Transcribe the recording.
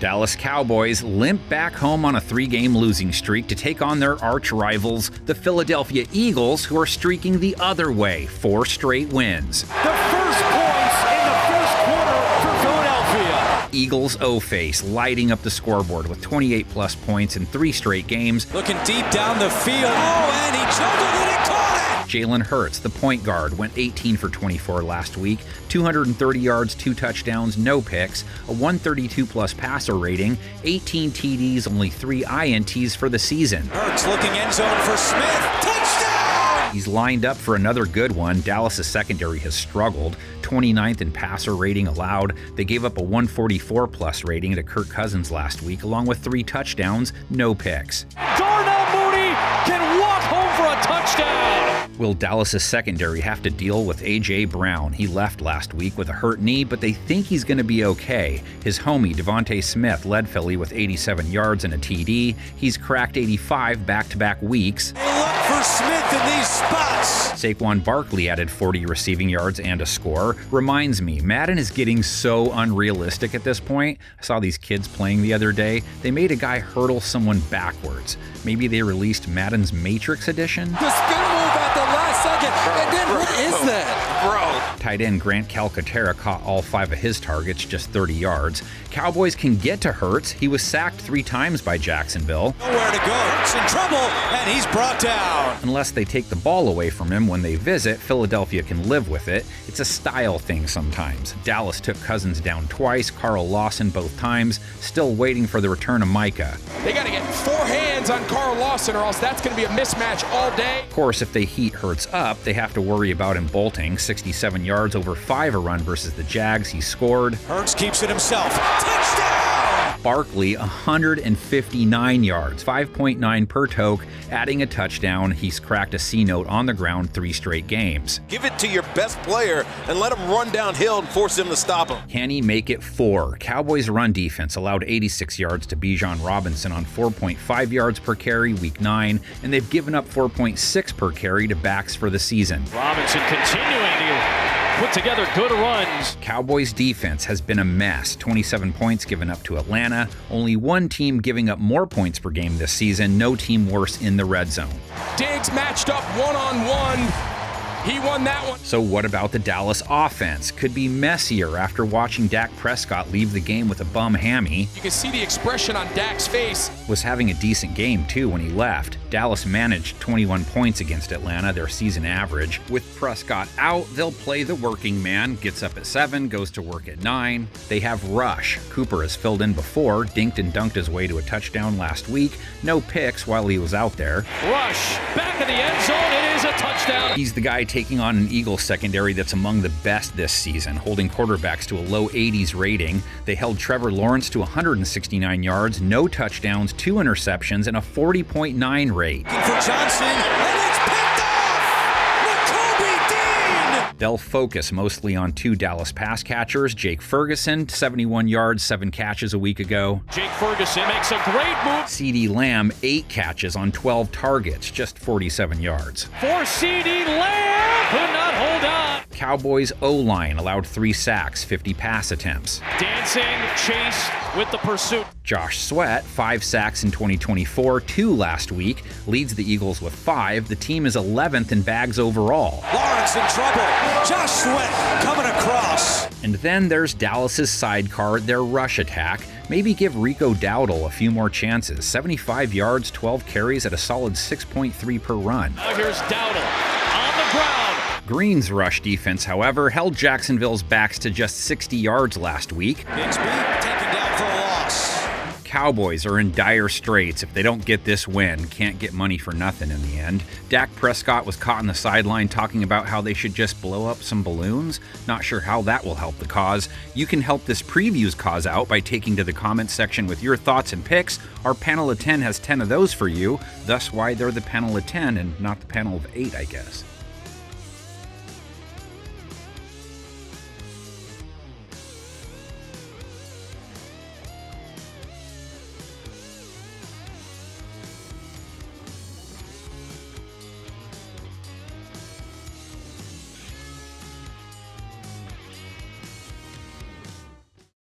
Dallas Cowboys limp back home on a 3-game losing streak to take on their arch rivals, the Philadelphia Eagles, who are streaking the other way, 4 straight wins. The first points in the first quarter for Philadelphia. Eagles O-face lighting up the scoreboard with 28-plus points in 3 straight games. Looking deep down the field. Oh, and he juggled it and caught it! Jalen Hurts, the point guard, went 18 for 24 last week, 230 yards, 2 touchdowns, no picks, a 132-plus passer rating, 18 TDs, only 3 INTs for the season. Hurts looking end zone for Smith. Touchdown! He's lined up for another good one. Dallas' secondary has struggled, 29th in passer rating allowed. They gave up a 144-plus rating to Kirk Cousins last week, along with 3 touchdowns, no picks. Darnell Mooney can walk home for a touchdown! Will Dallas' secondary have to deal with A.J. Brown? He left last week with a hurt knee, but they think he's going to be okay. His homie, Devontae Smith, led Philly with 87 yards and a TD. He's cracked 85 back-to-back weeks. They look for Smith in these spots. Saquon Barkley added 40 receiving yards and a score. Reminds me, Madden is getting so unrealistic at this point. I saw these kids playing the other day. They made a guy hurdle someone backwards. Maybe they released Madden's Matrix edition? The spin move at the last second. And then what is that? Tight end Grant Calcaterra caught all 5 of his targets, just 30 yards. Cowboys can get to Hurts. He was sacked 3 times by Jacksonville. Nowhere to go. Hurts in trouble, and he's brought down. Unless they take the ball away from him when they visit, Philadelphia can live with it. It's a style thing sometimes. Dallas took Cousins down twice, Carl Lawson both times, still waiting for the return of Micah. They got to get 4 hands on Carl Lawson or else that's going to be a mismatch all day. Of course, if they heat Hurts up, they have to worry about him bolting. 67 yards over 5 a run versus the Jags. He scored. Hurts keeps it himself. Touchdown! Barkley, 159 yards, 5.9 per toke, adding a touchdown. He's cracked a C-note on the ground 3 straight games. Give it to your best player and let him run downhill and force him to stop him. Can he make it 4? Cowboys' run defense allowed 86 yards to Bijan Robinson on 4.5 yards per carry week 9, and they've given up 4.6 per carry to backs for the season. Robinson continuing to put together good runs. Cowboys' defense has been a mess. 27 points given up to Atlanta. Only one team giving up more points per game this season. No team worse in the red zone. Diggs matched up one-on-one. He won that one. So what about the Dallas offense? Could be messier after watching Dak Prescott leave the game with a bum hammy. You can see the expression on Dak's face. Was having a decent game too when he left. Dallas managed 21 points against Atlanta, their season average. With Prescott out, they'll play the working man. Gets up at 7, goes to work at 9. They have Rush. Cooper has filled in before, dinked and dunked his way to a touchdown last week. No picks while he was out there. Rush, back of the end zone, it is a touchdown. He's the guy taking on an Eagles secondary that's among the best this season, holding quarterbacks to a low 80s rating. They held Trevor Lawrence to 169 yards, no touchdowns, 2 interceptions, and a 40.9 rate. For Johnson, and it's picked off! Nakobe Dean! They'll focus mostly on 2 Dallas pass catchers. Jake Ferguson, 71 yards, 7 catches a week ago. Jake Ferguson makes a great move. CeeDee Lamb, 8 catches on 12 targets, just 47 yards. For CeeDee Lamb, could not hold on. Cowboys O-line allowed 3 sacks, 50 pass attempts. Dancing, chase with the pursuit. Josh Sweat, 5 sacks in 2024, 2 last week, leads the Eagles with 5. The team is 11th in bags overall. Lawrence in trouble. Josh Sweat coming across. And then there's Dallas's sidecar, their rush attack. Maybe give Rico Dowdle a few more chances. 75 yards, 12 carries at a solid 6.3 per run. Now here's Dowdle on the ground. Green's rush defense, however, held Jacksonville's backs to just 60 yards last week. Bigsby taken down for a loss. Cowboys are in dire straits if they don't get this win. Can't get money for nothing in the end. Dak Prescott was caught on the sideline talking about how they should just blow up some balloons. Not sure how that will help the cause. You can help this previews cause out by taking to the comments section with your thoughts and picks. Our panel of 10 has 10 of those for you, thus why they're the panel of 10 and not the panel of 8, I guess.